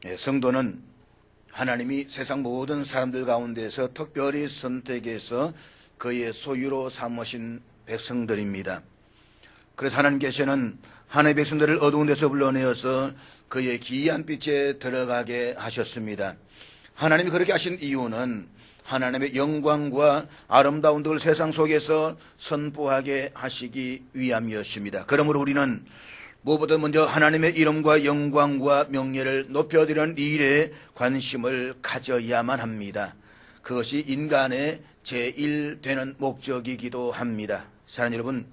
성도는 하나님이 세상 모든 사람들 가운데서 특별히 선택해서 그의 소유로 삼으신 백성들입니다. 그래서 하나님께서는 하나님의 백성들을 어두운 데서 불러내어서 그의 기이한 빛에 들어가게 하셨습니다. 하나님이 그렇게 하신 이유는 하나님의 영광과 아름다운 들 세상 속에서 선포하게 하시기 위함이었습니다. 그러므로 우리는 무엇보다 먼저 하나님의 이름과 영광과 명예를 높여드리는 일에 관심을 가져야만 합니다. 그것이 인간의 제1되는 목적이기도 합니다. 사랑하는 여러분,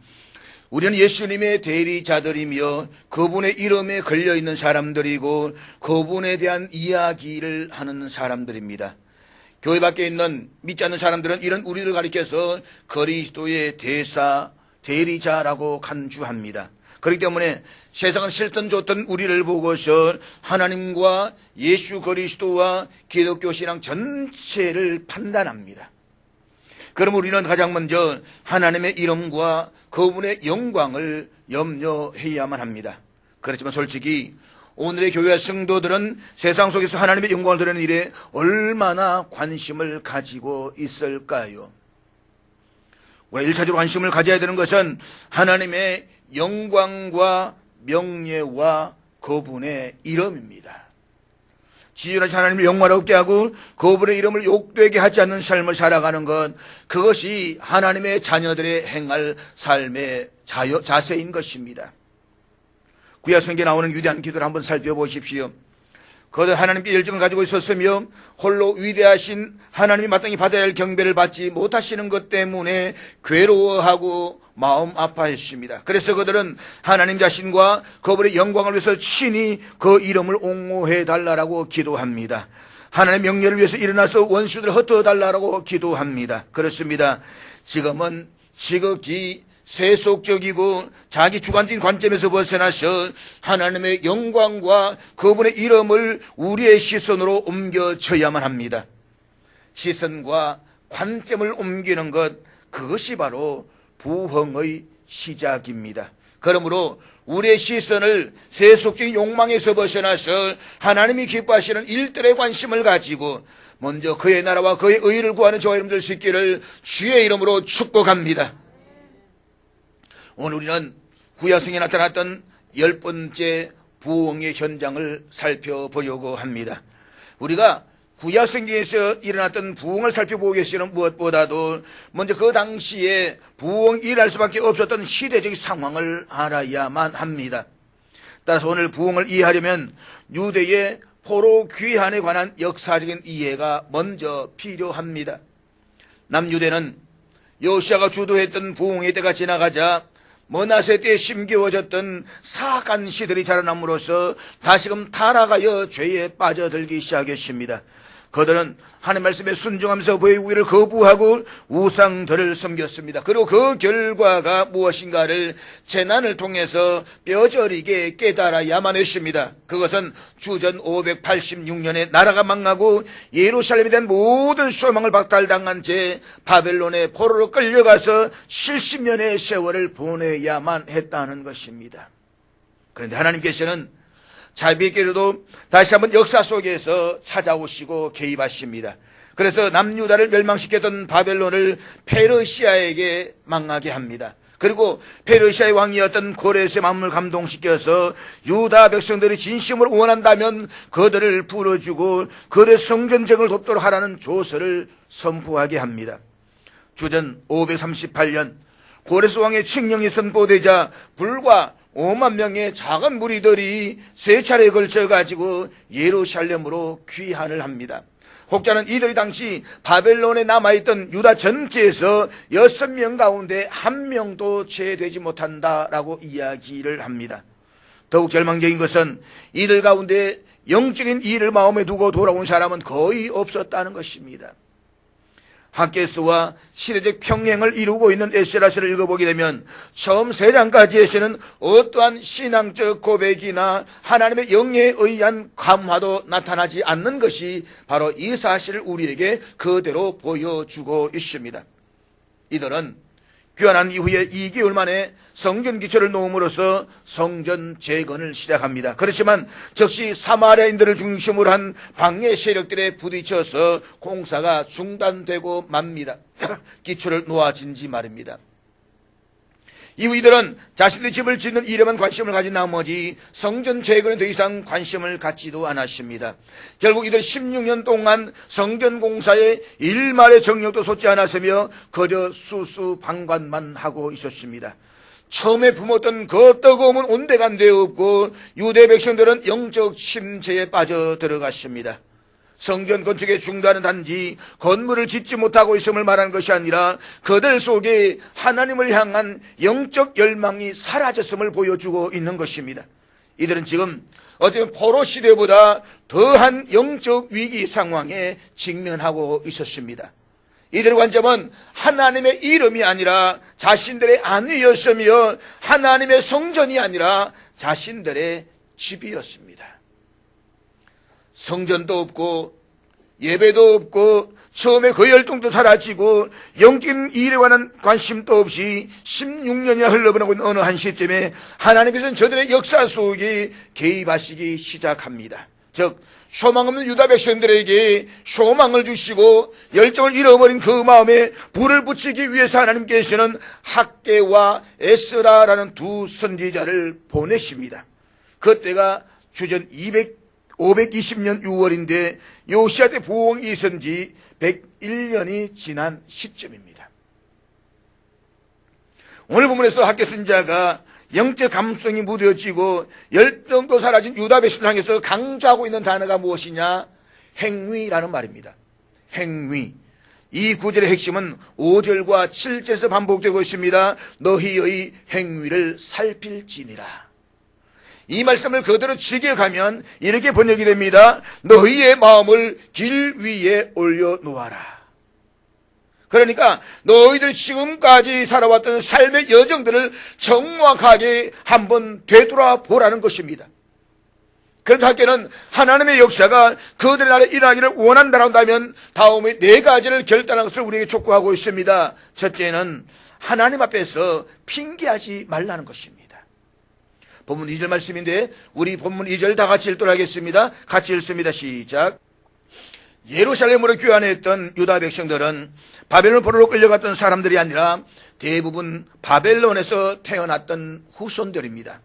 우리는 예수님의 대리자들이며 그분의 이름에 걸려있는 사람들이고 그분에 대한 이야기를 하는 사람들입니다. 교회 밖에 있는 믿지 않는 사람들은 이런 우리를 가리켜서 그리스도의 대사, 대리자라고 간주합니다. 그렇기 때문에 세상은 싫든 좋든 우리를 보고서 하나님과 예수 그리스도와 기독교 신앙 전체를 판단합니다. 그럼 우리는 가장 먼저 하나님의 이름과 그분의 영광을 염려해야만 합니다. 그렇지만 솔직히 오늘의 교회 성도들은 세상 속에서 하나님의 영광을 드리는 일에 얼마나 관심을 가지고 있을까요? 우리가 1차적으로 관심을 가져야 되는 것은 하나님의 영광과 명예와 그분의 이름입니다. 지존하신 하나님의 영광을 얻게 하고 그분의 이름을 욕되게 하지 않는 삶을 살아가는 것, 그것이 하나님의 자녀들의 행할 삶의 자세인 것입니다. 구약 성경에 나오는 위대한 기도를 한번 살펴보십시오. 그것은 하나님께 열정을 가지고 있었으며 홀로 위대하신 하나님이 마땅히 받아야 할 경배를 받지 못하시는 것 때문에 괴로워하고 마음 아파했습니다. 그래서 그들은 하나님 자신과 그분의 영광을 위해서 친히 그 이름을 옹호해 달라고 기도합니다. 하나님의 명예를 위해서 일어나서 원수들을 흩어 달라고 기도합니다. 그렇습니다. 지금은 지극히 세속적이고 자기 주관적인 관점에서 벗어나서 하나님의 영광과 그분의 이름을 우리의 시선으로 옮겨져야만 합니다. 시선과 관점을 옮기는 것, 그것이 바로 부흥의 시작입니다. 그러므로 우리의 시선을 세속적인 욕망에서 벗어나서 하나님이 기뻐하시는 일들에 관심을 가지고 먼저 그의 나라와 그의 의를 구하는 저와 여러분들 수 있기를 주의 이름으로 축복합니다. 오늘 우리는 구약성경에 나타났던 10번째 부흥의 현장을 살펴보려고 합니다. 우리가 구약성경에서 일어났던 부흥을 살펴보기 위해서는 무엇보다도 먼저 그 당시에 부흥이 일어날 수밖에 없었던 시대적 상황을 알아야만 합니다. 따라서 오늘 부흥을 이해하려면 유대의 포로 귀환에 관한 역사적인 이해가 먼저 필요합니다. 남유대는 요시아가 주도했던 부흥의 때가 지나가자 머나세 때에 심겨워졌던 사악한 시들이 자라남으로써 다시금 타락하여 죄에 빠져들기 시작했습니다. 그들은 하나님 말씀에 순종하면서 그의 우위를 거부하고 우상들을 섬겼습니다. 그리고 그 결과가 무엇인가를 재난을 통해서 뼈저리게 깨달아야만 했습니다. 그것은 주전 586년에 나라가 망하고 예루살렘에 대한 모든 소망을 박탈당한 채 바벨론의 포로로 끌려가서 70년의 세월을 보내야만 했다는 것입니다. 그런데 하나님께서는 자비있게도 다시 한번 역사 속에서 찾아오시고 개입하십니다. 그래서 남유다를 멸망시켰던 바벨론을 페르시아에게 망하게 합니다. 그리고 페르시아의 왕이었던 고레스의 마음을 감동시켜서 유다 백성들이 진심으로 원한다면 그들을 불러주고 그들의 성전쟁을 돕도록 하라는 조서를 선포하게 합니다. 주전 538년 고레스 왕의 칙령이 선포되자 불과 5만 명의 작은 무리들이 세 차례에 걸쳐가지고 예루살렘으로 귀환을 합니다. 혹자는 이들이 당시 바벨론에 남아있던 유다 전체에서 6명 가운데 1명도 제되지 못한다라고 이야기를 합니다. 더욱 절망적인 것은 이들 가운데 영적인 일을 마음에 두고 돌아온 사람은 거의 없었다는 것입니다. 학개수와 시대적 평행을 이루고 있는 에스라서를 읽어보게 되면 처음 3장까지에서는 어떠한 신앙적 고백이나 하나님의 영에 의한 감화도 나타나지 않는 것이 바로 이 사실을 우리에게 그대로 보여주고 있습니다. 이들은 귀환한 이후에 2개월 만에 성전 기초를 놓음으로써 성전 재건을 시작합니다. 그렇지만 즉시 사마리아인들을 중심으로 한 방해 세력들에 부딪혀서 공사가 중단되고 맙니다. 기초를 놓아진 지 말입니다. 이후 이들은 자신들의 집을 짓는 일에만 관심을 가진 나머지 성전 재건에 더 이상 관심을 갖지도 않았습니다. 결국 이들 16년 동안 성전 공사에 일말의 정력도 솟지 않았으며 그저 수수방관만 하고 있었습니다. 처음에 품었던 그 뜨거움은 온데간데 없고 유대 백성들은 영적 침체에 빠져 들어갔습니다. 성전 건축의 중단은 단지 건물을 짓지 못하고 있음을 말하는 것이 아니라 그들 속에 하나님을 향한 영적 열망이 사라졌음을 보여주고 있는 것입니다. 이들은 지금 어쩌면 포로 시대보다 더한 영적 위기 상황에 직면하고 있었습니다. 이들의 관점은 하나님의 이름이 아니라 자신들의 안위였으며 하나님의 성전이 아니라 자신들의 집이었습니다. 성전도 없고 예배도 없고 처음에 그 열정도 사라지고 영적인 일에 관한 관심도 없이 16년이나 흘러보내고 있는 어느 한 시점에 하나님께서는 저들의 역사 속에 개입하시기 시작합니다. 즉 소망 없는 유다 백성들에게 소망을 주시고 열정을 잃어버린 그 마음에 불을 붙이기 위해서 하나님께서는 학개와 에스라라는 두 선지자를 보내십니다. 그때가 주전 520년 6월인데 요시야 때 부흥이 있은 지 101년이 지난 시점입니다. 오늘 본문에서 학개 선지자가 영적 감성이 무뎌지고 열정도 사라진 유다 백성을 향해서 강조하고 있는 단어가 무엇이냐? 행위라는 말입니다. 행위. 이 구절의 핵심은 5절과 7절에서 반복되고 있습니다. 너희의 행위를 살필지니라. 이 말씀을 그대로 직역하면 이렇게 번역이 됩니다. 너희의 마음을 길 위에 올려놓아라. 그러니까 너희들이 지금까지 살아왔던 삶의 여정들을 정확하게 한번 되돌아보라는 것입니다. 그런데 학교는 하나님의 역사가 그들의 나라에 일어나기를 원한다고 한다면 다음에 4가지를 결단하는 것을 우리에게 촉구하고 있습니다. 첫째는 하나님 앞에서 핑계하지 말라는 것입니다. 본문 2절 말씀인데 우리 본문 2절 다 같이 읽도록 하겠습니다. 같이 읽습니다. 시작. 예루살렘으로 귀환했던 유다 백성들은 바벨론 포로로 끌려갔던 사람들이 아니라 대부분 바벨론에서 태어났던 후손들입니다.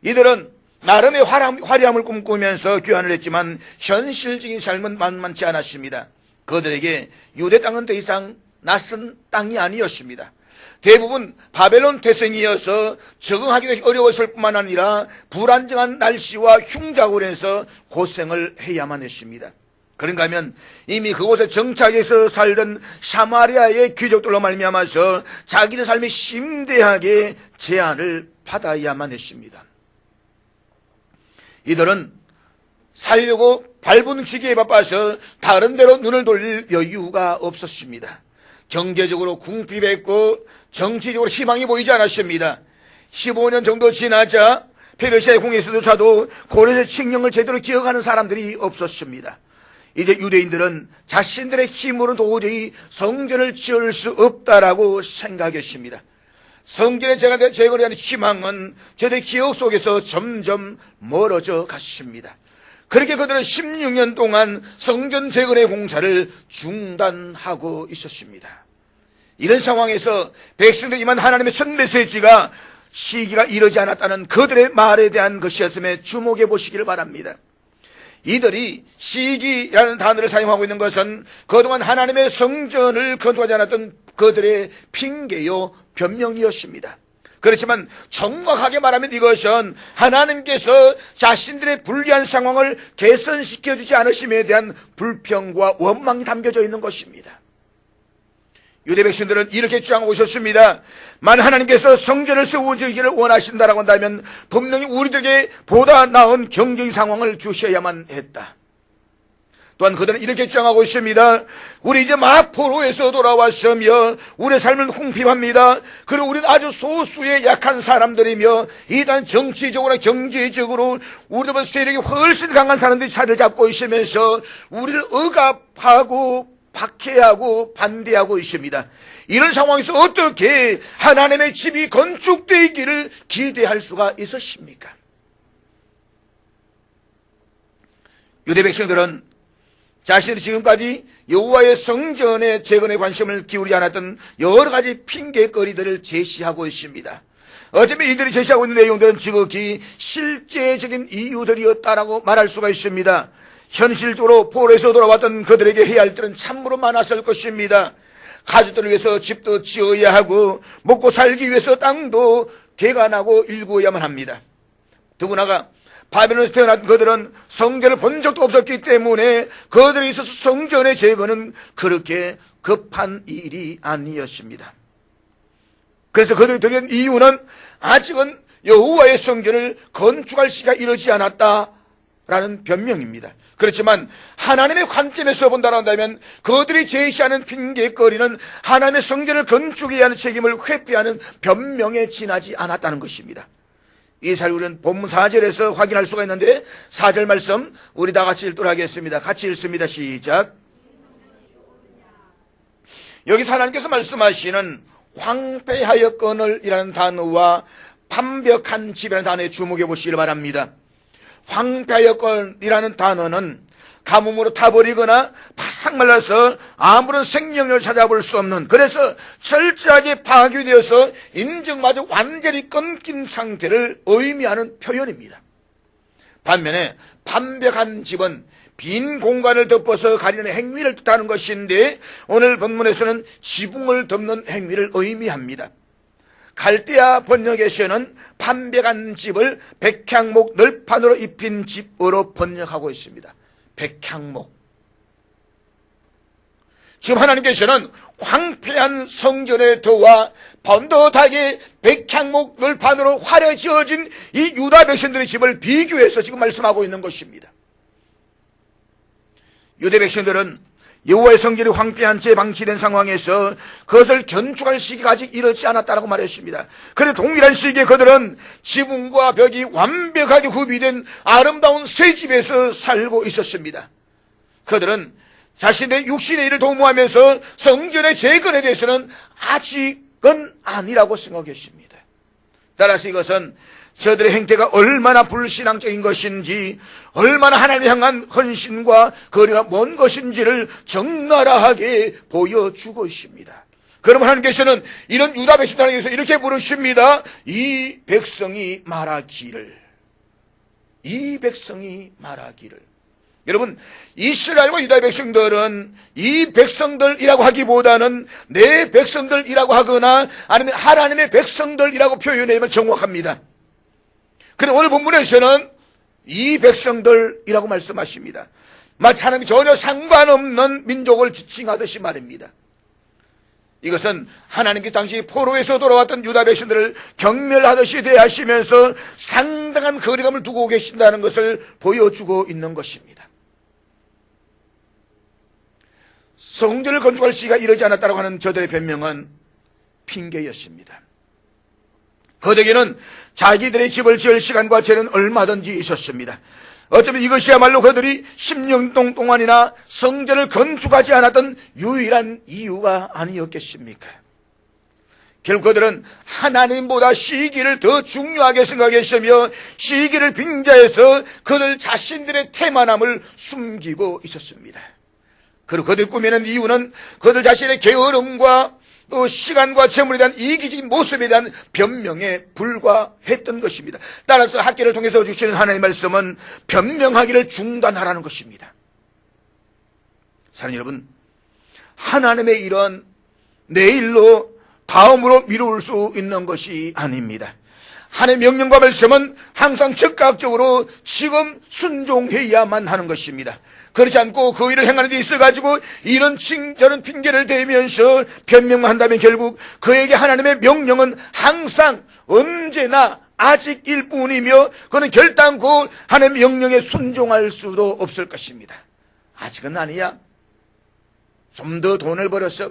이들은 나름의 화려함을 꿈꾸면서 귀환을 했지만 현실적인 삶은 만만치 않았습니다. 그들에게 유대 땅은 더 이상 낯선 땅이 아니었습니다. 대부분 바벨론 태생이어서 적응하기도 어려웠을 뿐만 아니라 불안정한 날씨와 흉작으로 해서 고생을 해야만 했습니다. 그런가 하면 이미 그곳에 정착해서 살던 사마리아의 귀족들로 말미암아서 자기의 삶이 심대하게 제한을 받아야만 했습니다. 이들은 살려고 발분치기에 바빠서 다른 데로 눈을 돌릴 여유가 없었습니다. 경제적으로 궁핍했고 정치적으로 희망이 보이지 않았습니다. 15년 정도 지나자 페르시아의 공에서조차도 고레스 칙령을 제대로 기억하는 사람들이 없었습니다. 이제 유대인들은 자신들의 힘으로 도저히 성전을 지을 수 없다라고 생각했습니다. 성전의 재건에 대한 희망은 저들의 기억 속에서 점점 멀어져 갔습니다. 그렇게 그들은 16년 동안 성전 재건의 공사를 중단하고 있었습니다. 이런 상황에서 백성들 임한 하나님의 첫 메시지가 시기가 이르지 않았다는 그들의 말에 대한 것이었음에 주목해 보시기를 바랍니다. 이들이 시기라는 단어를 사용하고 있는 것은 그동안 하나님의 성전을 건축하지 않았던 그들의 핑계요 변명이었습니다. 그렇지만 정확하게 말하면 이것은 하나님께서 자신들의 불리한 상황을 개선시켜주지 않으심에 대한 불평과 원망이 담겨져 있는 것입니다. 유대 백성들은 이렇게 주장하고 있었습니다. 만약 하나님께서 성전을 세우기를 원하신다라고 한다면 분명히 우리들에게 보다 나은 경제의 상황을 주셔야만 했다. 또한 그들은 이렇게 주장하고 있습니다. 우리 이제 막 포로에서 돌아왔으며 우리의 삶은 궁핍합니다. 그리고 우리는 아주 소수의 약한 사람들이며 이단 정치적으로 경제적으로 우리보다 세력이 훨씬 강한 사람들이 자리를 잡고 있으면서 우리를 억압하고 박해하고 반대하고 있습니다. 이런 상황에서 어떻게 하나님의 집이 건축되기를 기대할 수가 있으십니까? 유대 백성들은 자신들이 지금까지 여호와의 성전의 재건에 관심을 기울이지 않았던 여러 가지 핑계거리들을 제시하고 있습니다. 어차피 이들이 제시하고 있는 내용들은 지극히 실제적인 이유들이었다라고 말할 수가 있습니다. 현실적으로 포로에서 돌아왔던 그들에게 해야 할 일은 참으로 많았을 것입니다. 가족들을 위해서 집도 지어야 하고 먹고 살기 위해서 땅도 개간하고 일구어야만 합니다. 더구나가 바벨론에서 태어난 그들은 성전을 본 적도 없었기 때문에 그들에 있어서 성전의 재건은 그렇게 급한 일이 아니었습니다. 그래서 그들이 드린 이유는 아직은 여호와의 성전을 건축할 시기가 이르지 않았다라는 변명입니다. 그렇지만 하나님의 관점에서 본다면 그들이 제시하는 핑계거리는 하나님의 성전을 건축해야 하는 책임을 회피하는 변명에 지나지 않았다는 것입니다. 이 사실 우리는 본문 4절에서 확인할 수가 있는데 4절 말씀 우리 다 같이 읽도록 하겠습니다. 같이 읽습니다. 시작. 여기서 하나님께서 말씀하시는 황폐하였거늘 이라는 단어와 반벽한 집이라는 단어에 주목해 보시길 바랍니다. 황폐하였거늘이라는 단어는 가뭄으로 타버리거나 바싹 말라서 아무런 생명력을 찾아볼 수 없는, 그래서 철저하게 파괴되어서 인정마저 완전히 끊긴 상태를 의미하는 표현입니다. 반면에 반벽한 집은 빈 공간을 덮어서 가리는 행위를 뜻하는 것인데 오늘 본문에서는 지붕을 덮는 행위를 의미합니다. 갈대아 번역에서는 반벽한 집을 백향목 널판으로 입힌 집으로 번역하고 있습니다. 백향목. 지금 하나님께서는 황폐한 성전의 터와 번듯하게 백향목 널판으로 화려 지어진 이 유다 백성들의 집을 비교해서 지금 말씀하고 있는 것입니다. 유대 백성들은 여호와의 성전이 황폐한 채 방치된 상황에서 그것을 건축할 시기가 아직 이르지 않았다고 말했습니다. 그런데 동일한 시기에 그들은 지붕과 벽이 완벽하게 구비된 아름다운 새 집에서 살고 있었습니다. 그들은 자신의 육신의 일을 도모하면서 성전의 재건에 대해서는 아직은 아니라고 생각했습니다. 따라서 이것은 저들의 행태가 얼마나 불신앙적인 것인지, 얼마나 하나님을 향한 헌신과 거리가 먼 것인지를 적나라하게 보여주고 있습니다. 그러면 하나님께서는 이런 유다 백성들에 대해서 이렇게 부르십니다. 이 백성이 말하기를. 이 백성이 말하기를. 여러분, 이스라엘과 유다 백성들은 이 백성들이라고 하기보다는 내 백성들이라고 하거나 아니면 하나님의 백성들이라고 표현하면 정확합니다. 그런데 오늘 본문에서는 이 백성들이라고 말씀하십니다. 마치 하나님이 전혀 상관없는 민족을 지칭하듯이 말입니다. 이것은 하나님께 당시 포로에서 돌아왔던 유다 백성들을 경멸하듯이 대하시면서 상당한 거리감을 두고 계신다는 것을 보여주고 있는 것입니다. 성전을 건축할 시기가 이르지 않았다고 하는 저들의 변명은 핑계였습니다. 그들에게는 자기들의 집을 지을 시간과 재는 얼마든지 있었습니다. 어쩌면 이것이야말로 그들이 10년 동안이나 성전을 건축하지 않았던 유일한 이유가 아니었겠습니까? 결국 그들은 하나님보다 시기를 더 중요하게 생각했으며 시기를 빙자해서 그들 자신들의 태만함을 숨기고 있었습니다. 그리고 그들 꾸미는 이유는 그들 자신의 게으름과 또 시간과 재물에 대한 이기적인 모습에 대한 변명에 불과했던 것입니다. 따라서 학계를 통해서 주시는 하나님의 말씀은 변명하기를 중단하라는 것입니다. 사랑하는 여러분, 하나님의 일은 내일로 다음으로 미룰 수 있는 것이 아닙니다. 하나님의 명령과 말씀은 항상 즉각적으로 지금 순종해야만 하는 것입니다. 그렇지 않고 그 일을 행하는 데 있어가지고 이런 저런 핑계를 대면서 변명한다면 결국 그에게 하나님의 명령은 항상 언제나 아직일 뿐이며 그는 결단코 하나님의 명령에 순종할 수도 없을 것입니다. 아직은 아니야. 좀 더 돈을 벌었어.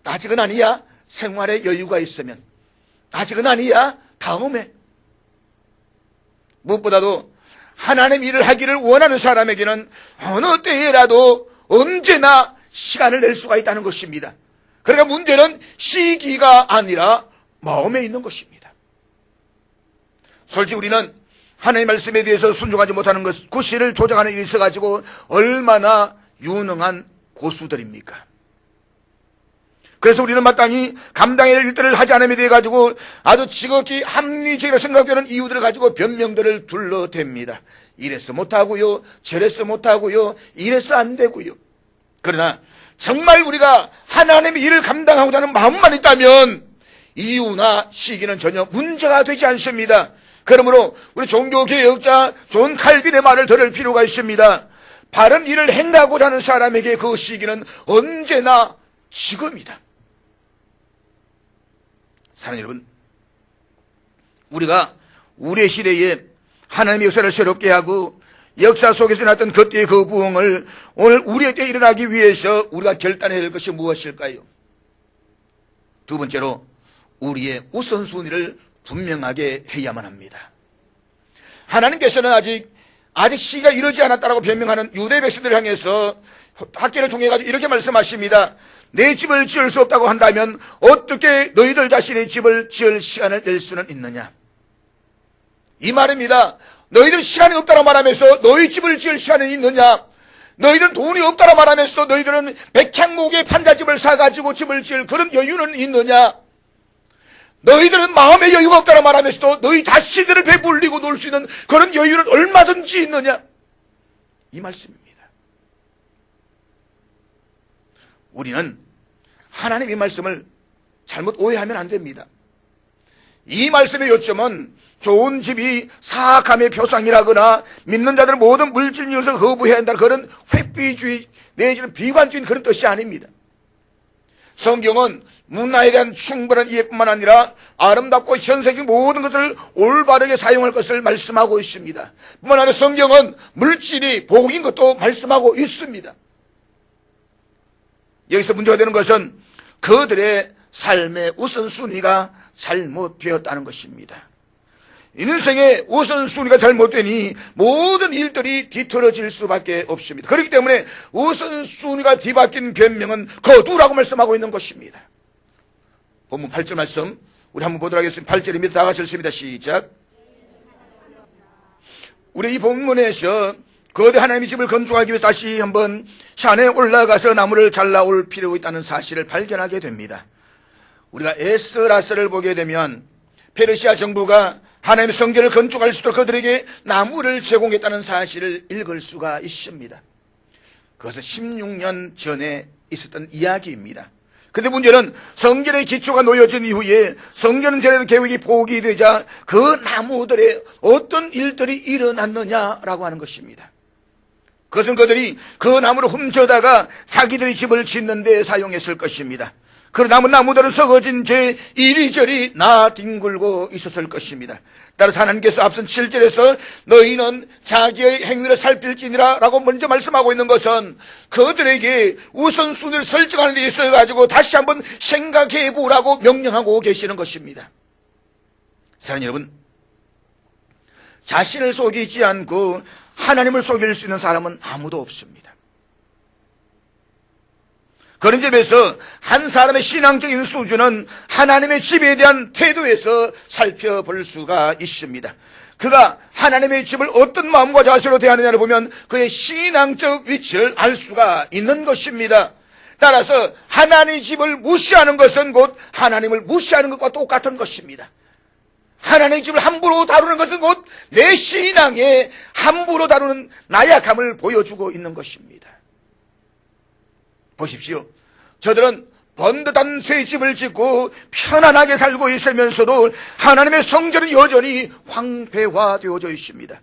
아직은 아니야. 생활에 여유가 있으면. 아직은 아니야. 다음에. 무엇보다도 하나님 일을 하기를 원하는 사람에게는 어느 때에라도 언제나 시간을 낼 수가 있다는 것입니다. 그러니까 문제는 시기가 아니라 마음에 있는 것입니다. 솔직히 우리는 하나님의 말씀에 대해서 순종하지 못하는 것, 그 시를 조작하는 일이 있어가지고 얼마나 유능한 고수들입니까? 그래서 우리는 마땅히 감당해야 할 일들을 하지 않음에 대해 가지고 아주 지극히 합리적이라 생각되는 이유들을 가지고 변명들을 둘러댑니다. 이래서 못하고요, 저래서 못하고요, 이래서 안 되고요. 그러나 정말 우리가 하나님의 일을 감당하고자 하는 마음만 있다면 이유나 시기는 전혀 문제가 되지 않습니다. 그러므로 우리 종교개혁자 존 칼빈의 말을 들을 필요가 있습니다. 바른 일을 행하고자 하는 사람에게 그 시기는 언제나 지금이다. 사랑하는 여러분, 우리가 우리의 시대에 하나님의 역사를 새롭게 하고 역사 속에서 났던 그때의 그 부흥을 오늘 우리의 때에 일어나기 위해서 우리가 결단해야 할 것이 무엇일까요? 두 번째로 우리의 우선순위를 분명하게 해야만 합니다. 하나님께서는 아직 시기가 이르지 않았다라고 변명하는 유대 백성들을 향해서 학계를 통해 가지고 이렇게 말씀하십니다. 내 집을 지을 수 없다고 한다면 어떻게 너희들 자신의 집을 지을 시간을 낼 수는 있느냐? 이 말입니다. 너희들 시간이 없다고 말하면서 너희 집을 지을 시간이 있느냐? 너희들은 돈이 없다고 말하면서 너희들은 백향목의 판잣집을 사가지고 집을 지을 그런 여유는 있느냐? 너희들은 마음의 여유가 없다고 말하면서도 너희 자신들을 배불리고 놀 수 있는 그런 여유는 얼마든지 있느냐? 이 말씀입니다. 우리는 하나님의 말씀을 잘못 오해하면 안 됩니다. 이 말씀의 요점은 좋은 집이 사악함의 표상이라거나 믿는 자들은 모든 물질 이것을 거부해야 한다는 그런 회피주의 내지는 비관주의인 그런 뜻이 아닙니다. 성경은 문화에 대한 충분한 이해뿐만 아니라 아름답고 현세적인 모든 것을 올바르게 사용할 것을 말씀하고 있습니다. 뿐만 아니라 성경은 물질이 복인 것도 말씀하고 있습니다. 여기서 문제가 되는 것은 그들의 삶의 우선순위가 잘못되었다는 것입니다. 인생의 우선순위가 잘못되니 모든 일들이 뒤틀어질 수밖에 없습니다. 그렇기 때문에 우선순위가 뒤바뀐 변명은 거두라고 말씀하고 있는 것입니다. 본문 8절 말씀 우리 한번 보도록 하겠습니다. 8절입니다. 다 같이 읽습니다. 시작. 우리 이 본문에서 거대 하나님의 집을 건축하기 위해서 다시 한번 산에 올라가서 나무를 잘라올 필요가 있다는 사실을 발견하게 됩니다. 우리가 에스라서를 보게 되면 페르시아 정부가 하나님의 성전을 건축할 수 있도록 그들에게 나무를 제공했다는 사실을 읽을 수가 있습니다. 그것은 16년 전에 있었던 이야기입니다. 근데 문제는 성전의 기초가 놓여진 이후에 성전 재련 계획이 포기되자 그 나무들의 어떤 일들이 일어났느냐라고 하는 것입니다. 그것은 그들이 그 나무를 훔쳐다가 자기들이 집을 짓는 데 사용했을 것입니다. 그 남은 나무들은 썩어진 채 이리저리 나뒹굴고 있었을 것입니다. 따라서 하나님께서 앞선 7절에서 너희는 자기의 행위를 살필지니라 라고 먼저 말씀하고 있는 것은 그들에게 우선순위를 설정하는 데 있어가지고 다시 한번 생각해 보라고 명령하고 계시는 것입니다. 사랑하는 여러분, 자신을 속이지 않고 하나님을 속일 수 있는 사람은 아무도 없습니다. 그런 점에서 한 사람의 신앙적인 수준은 하나님의 집에 대한 태도에서 살펴볼 수가 있습니다. 그가 하나님의 집을 어떤 마음과 자세로 대하느냐를 보면 그의 신앙적 위치를 알 수가 있는 것입니다. 따라서 하나님의 집을 무시하는 것은 곧 하나님을 무시하는 것과 똑같은 것입니다. 하나님의 집을 함부로 다루는 것은 곧 내 신앙에 함부로 다루는 나약함을 보여주고 있는 것입니다. 보십시오. 저들은 번듯한 새 집을 짓고 편안하게 살고 있으면서도 하나님의 성전은 여전히 황폐화되어져 있습니다.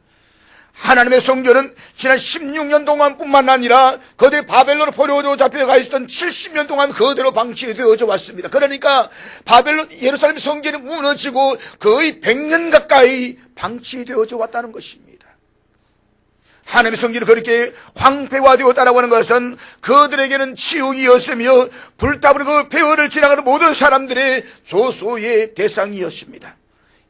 하나님의 성전은 지난 16년 동안뿐만 아니라 그들이 바벨론 포로로 잡혀가 있었던 70년 동안 그대로 방치되어져 왔습니다. 그러니까 바벨론 예루살렘 성전이 무너지고 거의 100년 가까이 방치되어져 왔다는 것입니다. 하나님의 성전이 그렇게 황폐화되었다라고 하는 것은 그들에게는 치욕이었으며 불타버린 그 폐허를 지나가는 모든 사람들의 조소의 대상이었습니다.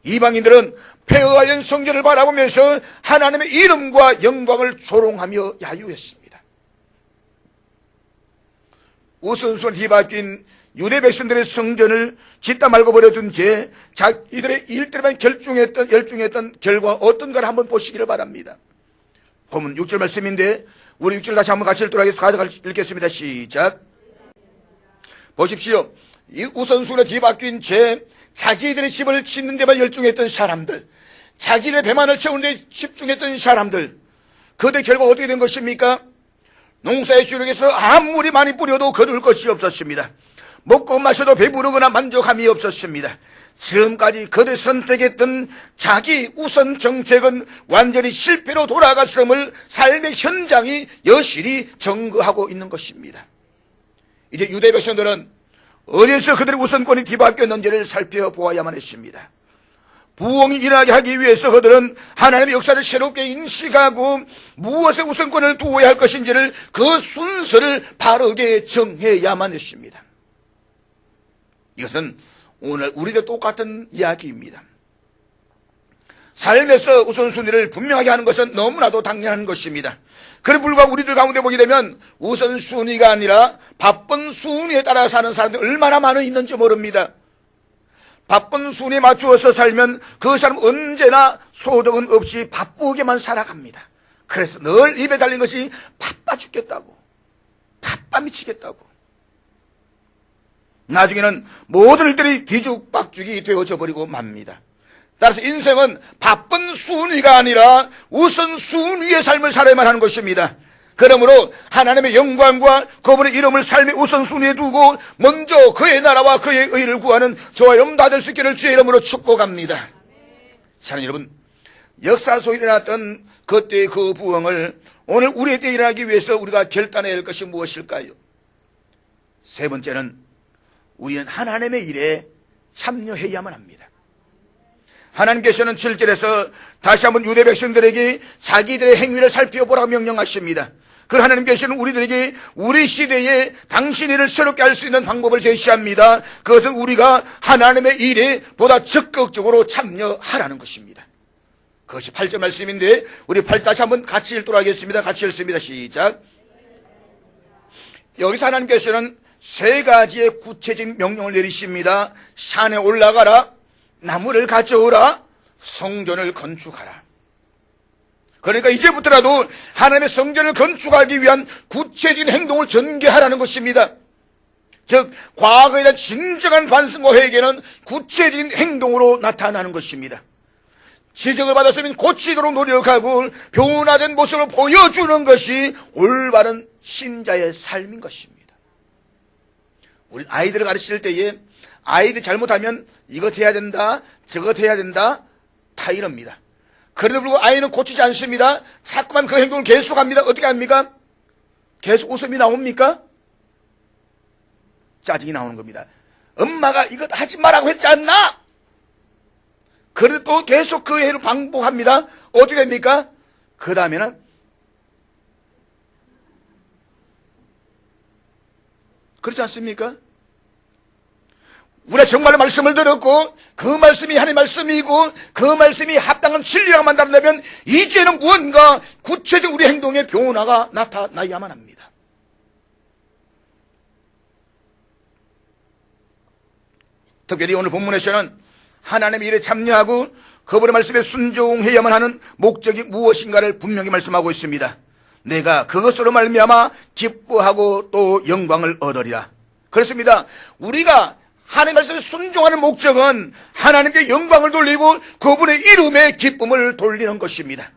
이방인들은 폐허하연 성전을 바라보면서 하나님의 이름과 영광을 조롱하며 야유했습니다. 우선순위 뒤바뀐 유대 백성들의 성전을 짓다 말고 버려둔 채 자기들의 일들만 열중했던 결과 어떤가를 한번 보시기를 바랍니다. 본문 6절 말씀인데 우리 6절 다시 한번 같이 읽겠습니다. 시작. 보십시오. 이 우선순위에 뒤바뀐 채 자기들의 집을 짓는 데만 열중했던 사람들, 자기들의 배만을 채우는 데 집중했던 사람들, 그들의 결과 어떻게 된 것입니까? 농사의 주력에서 아무리 많이 뿌려도 거둘 것이 없었습니다. 먹고 마셔도 배부르거나 만족함이 없었습니다. 지금까지 그들이 선택했던 자기 우선 정책은 완전히 실패로 돌아갔음을 삶의 현장이 여실히 증거하고 있는 것입니다. 이제 유대 백성들은 어디서 그들의 우선권이 뒤바뀌었는지를 살펴보아야만 했습니다. 부흥이 일어나게 하기 위해서 그들은 하나님의 역사를 새롭게 인식하고 무엇에 우선권을 두어야 할 것인지를 그 순서를 바르게 정해야만 했습니다. 이것은 오늘 우리도 똑같은 이야기입니다. 삶에서 우선순위를 분명하게 하는 것은 너무나도 당연한 것입니다. 그래 불구하고 우리들 가운데 보게 되면 우선순위가 아니라 바쁜 순위에 따라 사는 사람들이 얼마나 많이 있는지 모릅니다. 바쁜 순위에 맞추어서 살면 그 사람은 언제나 소득은 없이 바쁘게만 살아갑니다. 그래서 늘 입에 달린 것이 바빠 죽겠다고, 바빠 미치겠다고. 나중에는 모든 일들이 뒤죽박죽이 되어져 버리고 맙니다. 따라서 인생은 바쁜 순위가 아니라 우선순위의 삶을 살아야만 하는 것입니다. 그러므로 하나님의 영광과 그분의 이름을 삶의 우선순위에 두고 먼저 그의 나라와 그의 의를 구하는 저와 여러분 다 될 수 있기를 주의 이름으로 축복합니다. 사랑하는 여러분, 역사 속에 일어났던 그때의 그 부흥을 오늘 우리의 때에 일어나기 위해서 우리가 결단해야 할 것이 무엇일까요? 세 번째는 우리는 하나님의 일에 참여해야만 합니다. 하나님께서는 7절에서 다시 한번 유대 백성들에게 자기들의 행위를 살펴보라고 명령하십니다. 그 하나님께서는 우리들에게 우리 시대에 당신 일을 새롭게 할 수 있는 방법을 제시합니다. 그것은 우리가 하나님의 일에 보다 적극적으로 참여하라는 것입니다. 그것이 8절 말씀인데 우리 8절 다시 한번 같이 읽도록 하겠습니다. 같이 읽습니다. 시작. 여기서 하나님께서는 세 가지의 구체적인 명령을 내리십니다. 산에 올라가라, 나무를 가져오라, 성전을 건축하라. 그러니까 이제부터라도 하나님의 성전을 건축하기 위한 구체적인 행동을 전개하라는 것입니다. 즉 과거에 대한 진정한 반성과 회개는 구체적인 행동으로 나타나는 것입니다. 지적을 받았으면 고치도록 노력하고 변화된 모습을 보여주는 것이 올바른 신자의 삶인 것입니다. 우리 아이들을 가르칠 때에 아이들이 잘못하면 이것 해야 된다, 저것 해야 된다, 다 이럽니다. 그래도 불구하고 아이는 고치지 않습니다. 자꾸만 그 행동을 계속합니다. 어떻게 합니까? 계속 웃음이 나옵니까? 짜증이 나오는 겁니다. 엄마가 이것 하지 말라고 했지 않나? 그래도 또 계속 그 해를 반복합니다. 어떻게 됩니까? 그 다음에는 그렇지 않습니까? 우리가 정말로 말씀을 들었고 그 말씀이 하나님의 말씀이고 그 말씀이 합당한 진리라고 만든다면 이제는 무언가 구체적 우리 행동의 변화가 나타나야만 합니다. 특별히 오늘 본문에서는 하나님의 일에 참여하고 그분의 말씀에 순종해야만 하는 목적이 무엇인가를 분명히 말씀하고 있습니다. 내가 그것으로 말미암아 기뻐하고 또 영광을 얻으리라. 그렇습니다. 우리가 하나님의 말씀에 순종하는 목적은 하나님께 영광을 돌리고 그분의 이름에 기쁨을 돌리는 것입니다.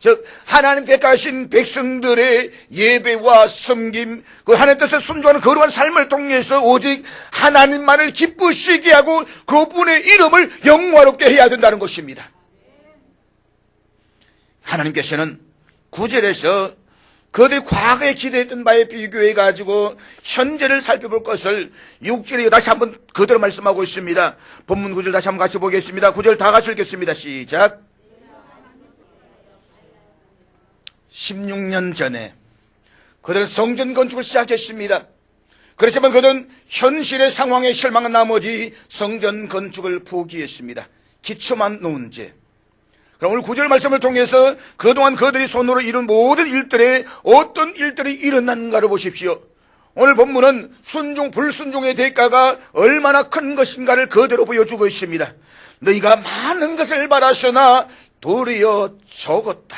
즉 하나님 택하신 백성들의 예배와 섬김, 그 하나님 뜻에 순종하는 거룩한 삶을 통해서 오직 하나님만을 기쁘시게 하고 그분의 이름을 영화롭게 해야 된다는 것입니다. 하나님께서는 9절에서 그들이 과거에 기대했던 바에 비교해 가지고 현재를 살펴볼 것을 6절에 다시 한번 그대로 말씀하고 있습니다. 본문 9절 다시 한번 같이 보겠습니다. 9절 다 같이 읽겠습니다. 시작. 16년 전에 그들은 성전 건축을 시작했습니다. 그렇지만 그들은 현실의 상황에 실망한 나머지 성전 건축을 포기했습니다. 기초만 놓은 채. 그럼 오늘 9절 말씀을 통해서 그동안 그들이 손으로 이룬 모든 일들에 어떤 일들이 일어났는가를 보십시오. 오늘 본문은 순종 불순종의 대가가 얼마나 큰 것인가를 그대로 보여주고 있습니다. 너희가 많은 것을 바랐으나 도리어 적었다.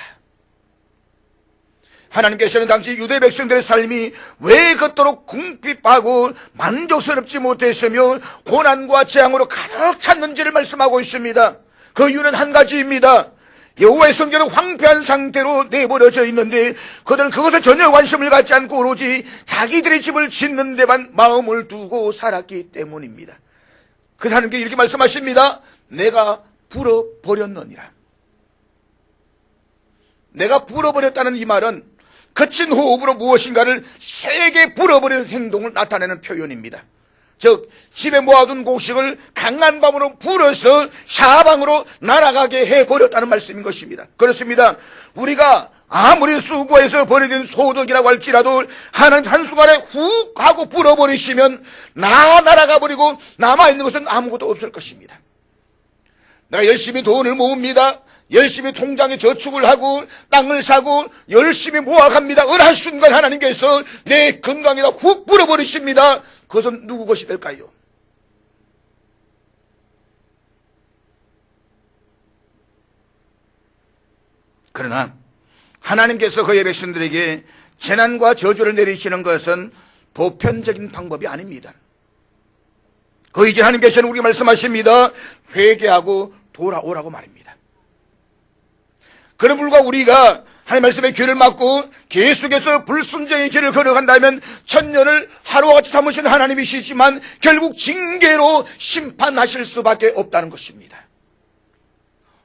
하나님께서는 당시 유대 백성들의 삶이 왜 그토록 궁핍하고 만족스럽지 못했으며 고난과 재앙으로 가득 찼는지를 말씀하고 있습니다. 그 이유는 한 가지입니다. 여호와의 성전은 황폐한 상태로 내버려져 있는데 그들은 그것에 전혀 관심을 갖지 않고 오로지 자기들의 집을 짓는 데만 마음을 두고 살았기 때문입니다. 그래서 하나님께 이렇게 말씀하십니다. 내가 불어버렸느니라. 내가 불어버렸다는 이 말은 거친 호흡으로 무엇인가를 세게 불어버리는 행동을 나타내는 표현입니다. 즉 집에 모아둔 곡식을 강한 밤으로 불어서 사방으로 날아가게 해버렸다는 말씀인 것입니다. 그렇습니다. 우리가 아무리 수고해서 버려진 소득이라고 할지라도 하나님 한순간에 훅 하고 불어버리시면 날아가 버리고 남아있는 것은 아무것도 없을 것입니다. 내가 열심히 돈을 모읍니다. 열심히 통장에 저축을 하고 땅을 사고 열심히 모아갑니다. 어느 한순간 하나님께서 내 건강에다 훅 불어버리십니다. 그것은 누구 것이 될까요? 그러나 하나님께서 그의 백성들에게 재난과 저주를 내리시는 것은 보편적인 방법이 아닙니다. 그 이제 하나님께서는 우리에게 말씀하십니다. 회개하고 돌아오라고 말입니다. 그런 불과 우리가 하나님 말씀의 귀를 막고 계속해서 불순종의 길을 걸어간다면 천년을 하루같이 삼으신 하나님이시지만 결국 징계로 심판하실 수밖에 없다는 것입니다.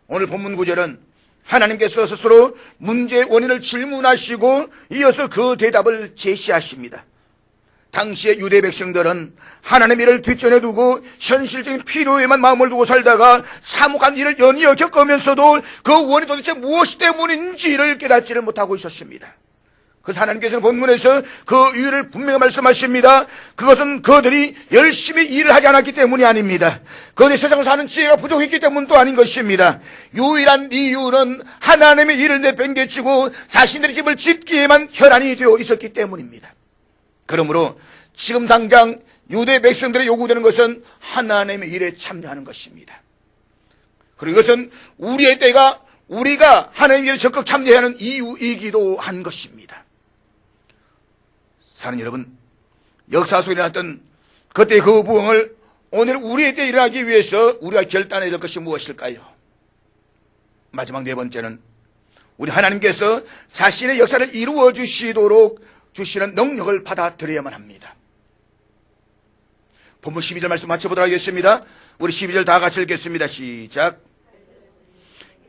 오늘 본문 구절은 하나님께서 스스로 문제의 원인을 질문하시고 이어서 그 대답을 제시하십니다. 당시의 유대 백성들은 하나님의 일을 뒷전에 두고 현실적인 필요에만 마음을 두고 살다가 사목한 일을 연이어 겪으면서도 그 원인이 도대체 무엇 때문인지를 깨닫지를 못하고 있었습니다. 그래서 하나님께서는 본문에서 그 이유를 분명히 말씀하십니다. 그것은 그들이 열심히 일을 하지 않았기 때문이 아닙니다. 그들이 세상을 사는 지혜가 부족했기 때문도 아닌 것입니다. 유일한 이유는 하나님의 일을 내팽개치고 자신들의 집을 짓기에만 혈안이 되어 있었기 때문입니다. 그러므로 지금 당장 유대 백성들의 요구되는 것은 하나님의 일에 참여하는 것입니다. 그리고 이것은 우리의 때가 우리가 하나님의 일에 적극 참여해야 하는 이유이기도 한 것입니다. 사는 여러분, 역사 속에 일어났던 그때의 그 부흥을 오늘 우리의 때에 일어나기 위해서 우리가 결단해야 될 것이 무엇일까요? 마지막 네 번째는 우리 하나님께서 자신의 역사를 이루어 주시도록 주시는 능력을 받아들여야만 합니다. 본문 12절 말씀 맞춰보도록 하겠습니다. 우리 12절 다 같이 읽겠습니다. 시작.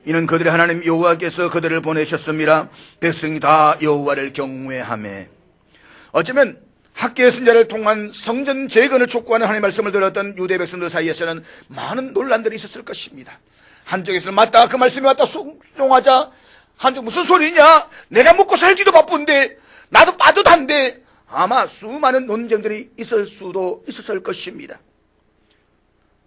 이는 그들의 하나님 여호와께서 그들을 보내셨습니다. 백성이 다 여호와를 경외하며. 어쩌면 학계의 선자를 통한 성전 재건을 촉구하는 하나님의 말씀을 들었던 유대 백성들 사이에서는 많은 논란들이 있었을 것입니다. 한쪽에서는 맞다, 그 말씀이 맞다, 순종하자. 한쪽 무슨 소리냐, 내가 먹고 살기도 바쁜데 나도 빠듯한데, 아마 수많은 논쟁들이 있었을 것입니다.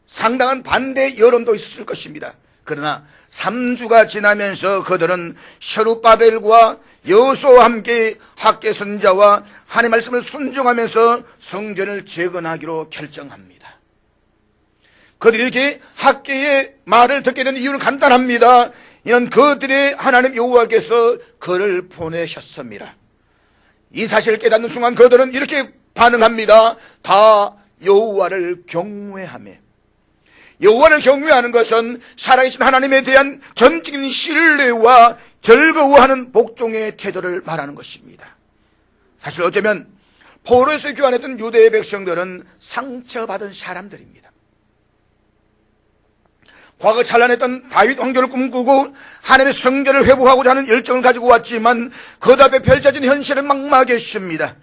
상당한 반대 여론도 있었을 것입니다. 그러나 3주가 지나면서 그들은 셔룹바벨과 여호수아와 함께 학계 선자와 하나님의 말씀을 순종하면서 성전을 재건하기로 결정합니다. 그들이 이렇게 학계의 말을 듣게 된 이유는 간단합니다. 이는 그들의 하나님 여호와께서 그를 보내셨습니다. 이 사실을 깨닫는 순간 그들은 이렇게 반응합니다. 다 여호와를 경외하며. 여호와를 경외하는 것은 살아계신 하나님에 대한 전적인 신뢰와 즐거워하는 복종의 태도를 말하는 것입니다. 사실 어쩌면 포로에서 교환했던 유대의 백성들은 상처받은 사람들입니다. 과거 찬란했던 다윗 왕조를 꿈꾸고 하나님의 성전을 회복하고자 하는 열정을 가지고 왔지만 그 앞에 펼쳐진 현실은 막막했습니다.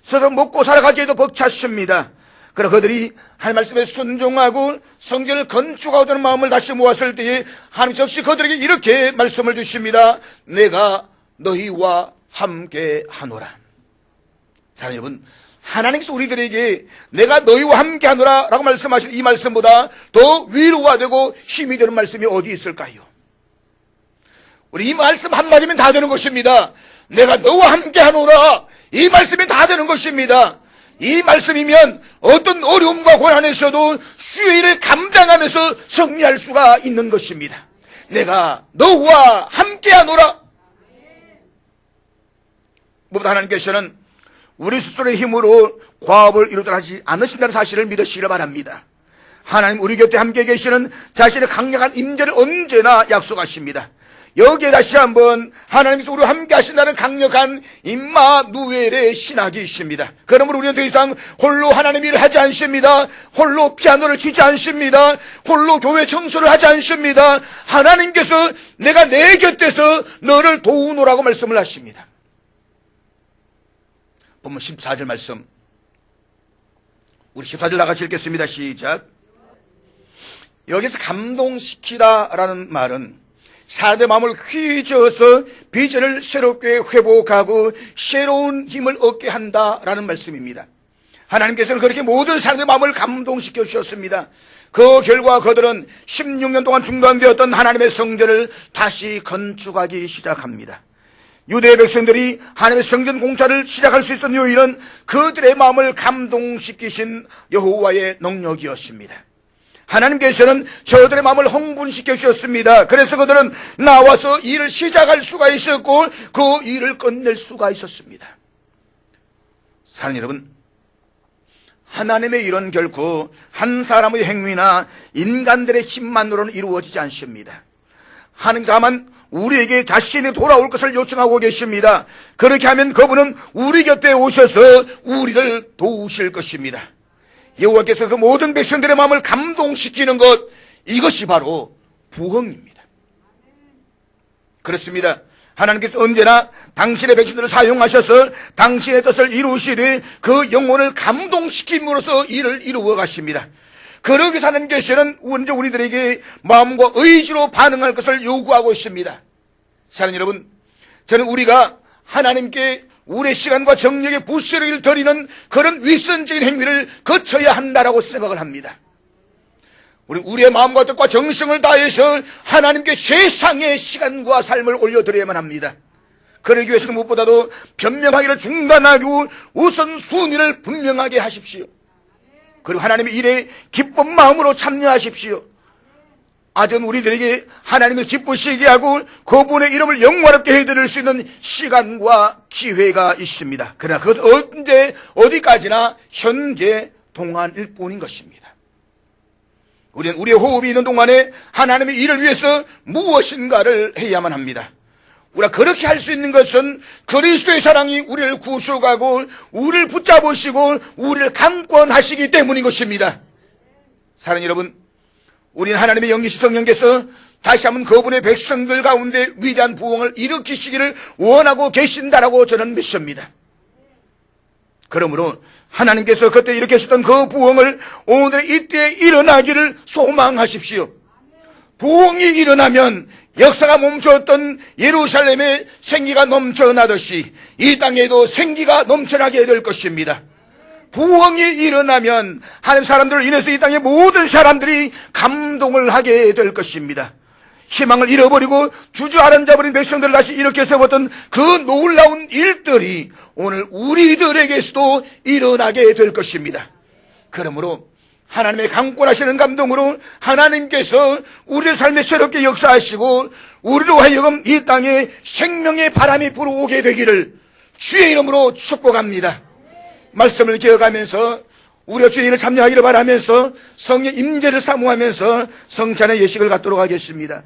서서 먹고 살아가기에도 벅찼습니다. 그러나 그들이 하나님 말씀에 순종하고 성전을 건축하고자 하는 마음을 다시 모았을 때에 하나님 역시 그들에게 이렇게 말씀을 주십니다. 내가 너희와 함께 하노라. 사랑하는 여러분, 하나님께서 우리들에게 내가 너희와 함께 하노라 라고 말씀하신 이 말씀보다 더 위로가 되고 힘이 되는 말씀이 어디 있을까요? 우리 이 말씀 한마디면 다 되는 것입니다. 내가 너와 함께 하노라, 이 말씀이 다 되는 것입니다. 이 말씀이면 어떤 어려움과 고난에서도 주의 일을 감당하면서 승리할 수가 있는 것입니다. 내가 너와 함께하노라. 무엇보다 하나님께서는 우리 스스로의 힘으로 과업을 이루도록 하지 않으신다는 사실을 믿으시기를 바랍니다. 하나님 우리 곁에 함께 계시는 자신의 강력한 임재를 언제나 약속하십니다. 여기에 다시 한번 하나님께서 우리와 함께 하신다는 강력한 임마누엘의 신학이 있습니다. 그러므로 우리는 더 이상 홀로 하나님 일을 하지 않습니다. 홀로 피아노를 치지 않습니다. 홀로 교회 청소를 하지 않습니다. 하나님께서 내가 내 곁에서 너를 도우노라고 말씀을 하십니다. 본문 14절 말씀, 우리 14절 나같이 읽겠습니다. 시작. 여기서 감동시키다라는 말은 사람의 마음을 휘저어서 비전을 새롭게 회복하고 새로운 힘을 얻게 한다라는 말씀입니다. 하나님께서는 그렇게 모든 사람의 마음을 감동시켜 주셨습니다. 그 결과 그들은 16년 동안 중단되었던 하나님의 성전을 다시 건축하기 시작합니다. 유대 백성들이 하나님의 성전 공사를 시작할 수 있었던 요인은 그들의 마음을 감동시키신 여호와의 능력이었습니다. 하나님께서는 저들의 마음을 흥분시켜 주셨습니다. 그래서 그들은 나와서 일을 시작할 수가 있었고 그 일을 끝낼 수가 있었습니다. 사랑하는 여러분, 하나님의 일은 결코 한 사람의 행위나 인간들의 힘만으로는 이루어지지 않습니다. 하나님 다만 우리에게 자신이 돌아올 것을 요청하고 계십니다. 그렇게 하면 그분은 우리 곁에 오셔서 우리를 도우실 것입니다. 여호와께서 그 모든 백성들의 마음을 감동시키는 것, 이것이 바로 부흥입니다. 그렇습니다. 하나님께서 언제나 당신의 백성들을 사용하셔서 당신의 뜻을 이루시되 그 영혼을 감동시킴으로써 일을 이루어 가십니다. 그러기 위해서 하나님께서는 먼저 우리들에게 마음과 의지로 반응할 것을 요구하고 있습니다. 사랑하는 여러분, 저는 우리가 하나님께 우리의 시간과 정력의 부스러기를 드리는 그런 위선적인 행위를 거쳐야 한다라고 생각을 합니다. 우리의 마음과 뜻과 정성을 다해서 하나님께 최상의 시간과 삶을 올려드려야만 합니다. 그러기 위해서는 무엇보다도 변명하기를 중단하고 우선순위를 분명하게 하십시오. 그리고 하나님의 일에 기쁜 마음으로 참여하십시오. 아전 우리들에게 하나님을 기쁘시게 하고 그분의 이름을 영화롭게 해드릴 수 있는 시간과 기회가 있습니다. 그러나 그것은 언제 어디까지나 현재 동안일 뿐인 것입니다. 우리는 우리의 호흡이 있는 동안에 하나님의 일을 위해서 무엇인가를 해야만 합니다. 우리가 그렇게 할 수 있는 것은 그리스도의 사랑이 우리를 구속하고 우리를 붙잡으시고 우리를 강권하시기 때문인 것입니다. 사랑하는 여러분, 우리는 하나님의 영이신 성령께서 다시 한번 그분의 백성들 가운데 위대한 부흥을 일으키시기를 원하고 계신다라고 저는 믿습니다. 그러므로 하나님께서 그때 일으켰었던 그 부흥을 오늘 이때 일어나기를 소망하십시오. 부흥이 일어나면 역사가 멈췄던 예루살렘에 생기가 넘쳐나듯이 이 땅에도 생기가 넘쳐나게 될 것입니다. 부흥이 일어나면 하나님 사람들을 인해서 이 땅의 모든 사람들이 감동을 하게 될 것입니다. 희망을 잃어버리고 주저앉아버린 백성들을 다시 일으켜 세웠던 그 놀라운 일들이 오늘 우리들에게서도 일어나게 될 것입니다. 그러므로 하나님의 강권하시는 감동으로 하나님께서 우리의 삶에 새롭게 역사하시고 우리로 하여금 이 땅에 생명의 바람이 불어오게 되기를 주의 이름으로 축복합니다. 말씀을 기억하면서 우리가 주의 일을 참여하기를 바라면서 성의 임재를 사모하면서 성찬의 예식을 갖도록 하겠습니다.